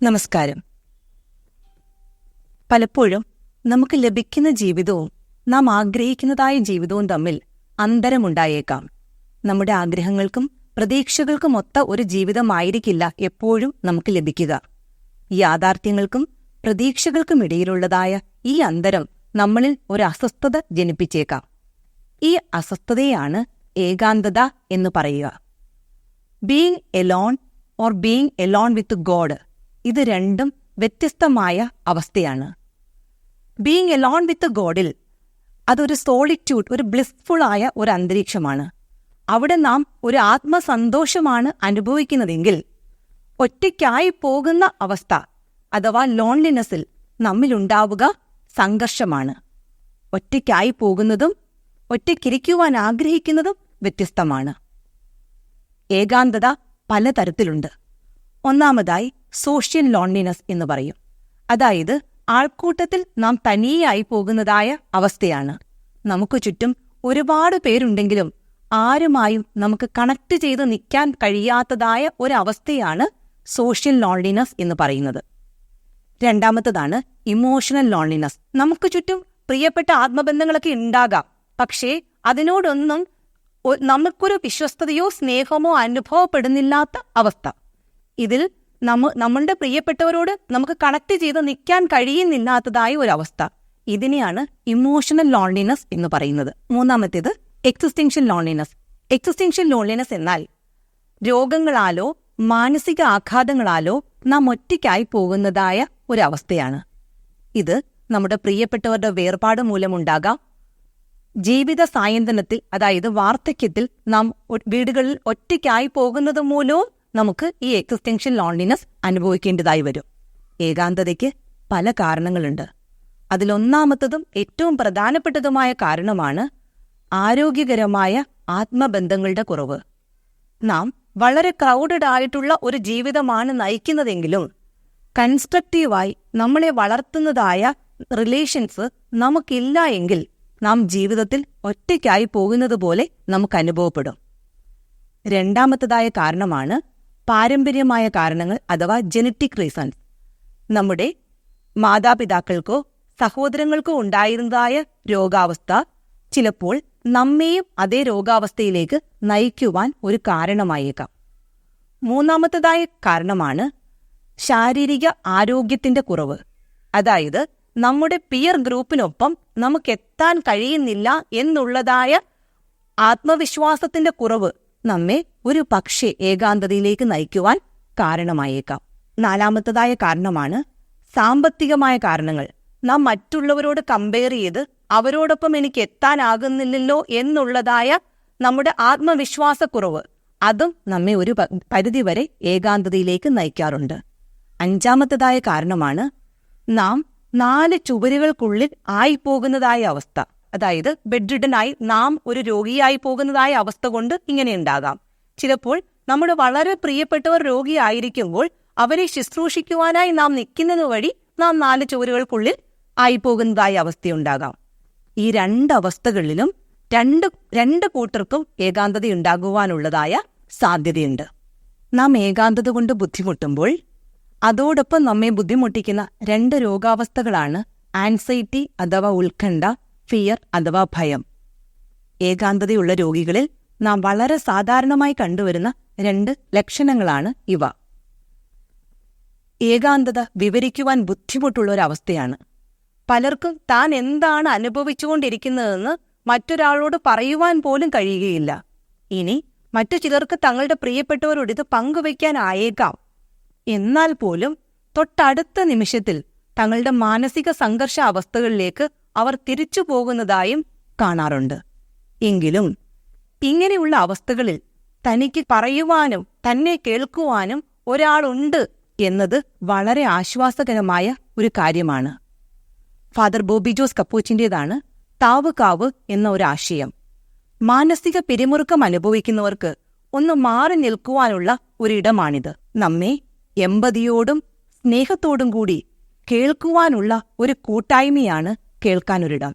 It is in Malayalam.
നമസ്കാരം. പലപ്പോഴും നമുക്ക് ലഭിക്കുന്ന ജീവിതവും നാം ആഗ്രഹിക്കുന്നതായ ജീവിതവും തമ്മിൽ അന്തരമുണ്ടായേക്കാം. നമ്മുടെ ആഗ്രഹങ്ങൾക്കും പ്രതീക്ഷകൾക്കും ഒത്ത ഒരു ജീവിതമായിരിക്കില്ല എപ്പോഴും നമുക്ക് ലഭിക്കുക. യാഥാർത്ഥ്യങ്ങൾക്കും പ്രതീക്ഷകൾക്കും ഇടയിലുള്ളതായ ഈ അന്തരം നമ്മളിൽ ഒരു അസ്വസ്ഥത ജനിപ്പിച്ചേക്കാം. ഈ അസ്വസ്ഥതയാണ് ഏകാന്തത എന്ന് പറയുക. Being alone or being alone with God, ഇത് രണ്ടും വ്യത്യസ്തമായ അവസ്ഥയാണ്. ബീയിങ് എലോൺ വിത്ത് ഗോഡിൽ അതൊരു സോളിറ്റ്യൂഡ്, ഒരു ബ്ലിസ്ഫുള്ളായ ഒരു അന്തരീക്ഷമാണ്. അവിടെ നാം ഒരു ആത്മസന്തോഷമാണ് അനുഭവിക്കുന്നതെങ്കിൽ, ഒറ്റയ്ക്കായി പോകുന്ന അവസ്ഥ അഥവാ ലോൺലിനെസ്സിൽ നമ്മിലുണ്ടാവുക സംഘർഷമാണ്. ഒറ്റയ്ക്കായി പോകുന്നതും ഒറ്റയ്ക്കിരിക്കുവാൻ ആഗ്രഹിക്കുന്നതും വ്യത്യസ്തമാണ്. ഏകാന്തത പലതരത്തിലുണ്ട്. ഒന്നാമതായി സോഷ്യൽ ലോൺലിനെസ് എന്ന് പറയും. അതായത് ആൾക്കൂട്ടത്തിൽ നാം തനിയായി പോകുന്നതായ അവസ്ഥയാണ്. നമുക്ക് ചുറ്റും ഒരുപാട് പേരുണ്ടെങ്കിലും ആരുമായും നമുക്ക് കണക്ട് ചെയ്ത് നിൽക്കാൻ കഴിയാത്തതായ ഒരവസ്ഥയാണ് സോഷ്യൽ ലോൺലിനെസ് എന്ന് പറയുന്നത്. രണ്ടാമത്തതാണ് ഇമോഷണൽ ലോൺലിനെസ്. നമുക്ക് ചുറ്റും പ്രിയപ്പെട്ട ആത്മബന്ധങ്ങളൊക്കെ ഉണ്ടാകാം, പക്ഷേ അതിനോടൊന്നും നമുക്കൊരു വിശ്വസ്തതയോ സ്നേഹമോ അനുഭവപ്പെടുന്നില്ലാത്ത അവസ്ഥ. ഇതിൽ നമ്മളുടെ പ്രിയപ്പെട്ടവരോട് നമുക്ക് കണക്ട് ചെയ്ത് നിൽക്കാൻ കഴിയുന്നില്ലാത്തതായ ഒരവസ്ഥ. ഇതിനെയാണ് ഇമോഷണൽ ലോൺലിനെസ് എന്ന് പറയുന്നത്. മൂന്നാമത്തേത് എക്സിസ്റ്റൻഷ്യൽ ലോൺലിനെസ്. എക്സിസ്റ്റൻഷ്യൽ ലോൺലിനെസ് എന്നാൽ രോഗങ്ങളാലോ മാനസിക ആഘാതങ്ങളാലോ നാം ഒറ്റയ്ക്കായി പോകുന്നതായ ഒരവസ്ഥയാണ്. ഇത് നമ്മുടെ പ്രിയപ്പെട്ടവരുടെ വേർപാട് മൂലമുണ്ടാകാം. ജീവിത സായന്തനത്തിൽ, അതായത് വാർദ്ധക്യത്തിൽ നാം വീടുകളിൽ ഒറ്റയ്ക്കായി പോകുന്നത് മൂലവും നമുക്ക് ഈ എക്സിസ്റ്റൻഷ്യൽ ലോൺലിനെസ് അനുഭവിക്കേണ്ടതായി വരും. ഏകാന്തതയ്ക്ക് പല കാരണങ്ങളുണ്ട്. അതിലൊന്നാമത്തതും ഏറ്റവും പ്രധാനപ്പെട്ടതുമായ കാരണമാണ് ആരോഗ്യകരമായ ആത്മബന്ധങ്ങളുടെ കുറവ്. നാം വളരെ ക്രൗഡഡ് ആയിട്ടുള്ള ഒരു ജീവിതമാണ് നയിക്കുന്നതെങ്കിലും കൺസ്ട്രക്റ്റീവായി നമ്മളെ വളർത്തുന്നതായ റിലേഷൻസ് നമുക്കില്ല എങ്കിൽ നാം ജീവിതത്തിൽ ഒറ്റയ്ക്കായി പോകുന്നത് പോലെ നമുക്ക് അനുഭവപ്പെടും. രണ്ടാമത്തതായ കാരണമാണ് പാരമ്പര്യമായ കാരണങ്ങൾ അഥവാ ജനറ്റിക് റീസൺസ്. നമ്മുടെ മാതാപിതാക്കൾക്കോ സഹോദരങ്ങൾക്കോ ഉണ്ടായിരുന്നതായ രോഗാവസ്ഥ ചിലപ്പോൾ നമ്മെയും അതേ രോഗാവസ്ഥയിലേക്ക് നയിക്കുവാൻ ഒരു കാരണമായേക്കാം. മൂന്നാമത്തതായ കാരണമാണ് ശാരീരിക ആരോഗ്യത്തിന്റെ കുറവ്. അതായത് നമ്മുടെ പിയർ ഗ്രൂപ്പിനൊപ്പം നമുക്കെത്താൻ കഴിയുന്നില്ല എന്നുള്ളതായ ആത്മവിശ്വാസത്തിന്റെ കുറവ് നമ്മെ ഒരു പക്ഷേ ഏകാന്തതയിലേക്ക് നയിക്കുവാൻ കാരണമായേക്കാം. നാലാമത്തതായ കാരണമാണ് സാമ്പത്തികമായ കാരണങ്ങൾ. നാം മറ്റുള്ളവരോട് കമ്പയർ ചെയ്ത് അവരോടൊപ്പം എനിക്ക് എത്താനാകുന്നില്ലല്ലോ എന്നുള്ളതായ നമ്മുടെ ആത്മവിശ്വാസക്കുറവ്, അതും നമ്മെ ഒരു പരിധിവരെ ഏകാന്തതയിലേക്ക് നയിക്കാറുണ്ട്. അഞ്ചാമത്തതായ കാരണമാണ് നാം 4 ചുവരുകൾക്കുള്ളിൽ ആയിപ്പോകുന്നതായ അവസ്ഥ. അതായത് ബെഡ്രിഡനായി നാം ഒരു രോഗിയായി പോകുന്നതായ അവസ്ഥ കൊണ്ട് ഇങ്ങനെ ഉണ്ടാകാം. ചിലപ്പോൾ നമ്മുടെ വളരെ പ്രിയപ്പെട്ടവർ രോഗിയായിരിക്കുമ്പോൾ അവരെ ശുശ്രൂഷിക്കുവാനായി നാം നിൽക്കുന്നത് വഴി നാം 4 ചുവരുകൾക്കുള്ളിൽ ആയിപ്പോകുന്നതായ അവസ്ഥയുണ്ടാകാം. ഈ 2 അവസ്ഥകളിലും രണ്ട് കൂട്ടർക്കും ഏകാന്തതയുണ്ടാകുവാനുള്ളതായ സാധ്യതയുണ്ട്. നാം ഏകാന്തത കൊണ്ട് ബുദ്ധിമുട്ടുമ്പോൾ അതോടൊപ്പം നമ്മെ ബുദ്ധിമുട്ടിക്കുന്ന 2 രോഗാവസ്ഥകളാണ് ആൻസൈറ്റി അഥവാ ഉത്കണ്ഠ, ഫിയർ അഥവാ ഭയം. ഏകാന്തതയുള്ള രോഗികളിൽ നാം വളരെ സാധാരണമായി കണ്ടുവരുന്ന 2 ലക്ഷണങ്ങളാണ് ഇവ. ഏകാന്തത വിവരിക്കുവാൻ ബുദ്ധിമുട്ടുള്ളൊരവസ്ഥയാണ്. പലർക്കും താൻ എന്താണ് അനുഭവിച്ചുകൊണ്ടിരിക്കുന്നതെന്ന് മറ്റൊരാളോട് പറയുവാൻ പോലും കഴിയുകയില്ല. ഇനി മറ്റു ചിലർക്ക് തങ്ങളുടെ പ്രിയപ്പെട്ടവരോട് ഇത് പങ്കുവയ്ക്കാനായേക്കാം. എന്നാൽ പോലും തൊട്ടടുത്ത നിമിഷത്തിൽ തങ്ങളുടെ മാനസിക സംഘർഷ അവസ്ഥകളിലേക്ക് അവർ തിരിച്ചു പോകുന്നതായും കാണാറുണ്ട്. എങ്കിലും ഇങ്ങനെയുള്ള അവസ്ഥകളിൽ തനിക്ക് പറയുവാനും തന്നെ കേൾക്കുവാനും ഒരാളുണ്ട് എന്നത് വളരെ ആശ്വാസകരമായ ഒരു കാര്യമാണ്. ഫാദർ ബോബി ജോസ് കപ്പൂച്ചിൻ്റേതാണ് താവ് കാവ് എന്ന ഒരാശയം. മാനസിക പിരിമുറുക്കം അനുഭവിക്കുന്നവർക്ക് ഒന്ന് മാറി നിൽക്കുവാനുള്ള ഒരിടമാണിത്. നമ്മെ എമ്പതിയോടും സ്നേഹത്തോടും കൂടി കേൾക്കുവാനുള്ള ഒരു കൂട്ടായ്മയാണ് കേൾക്കാനൊരിടം.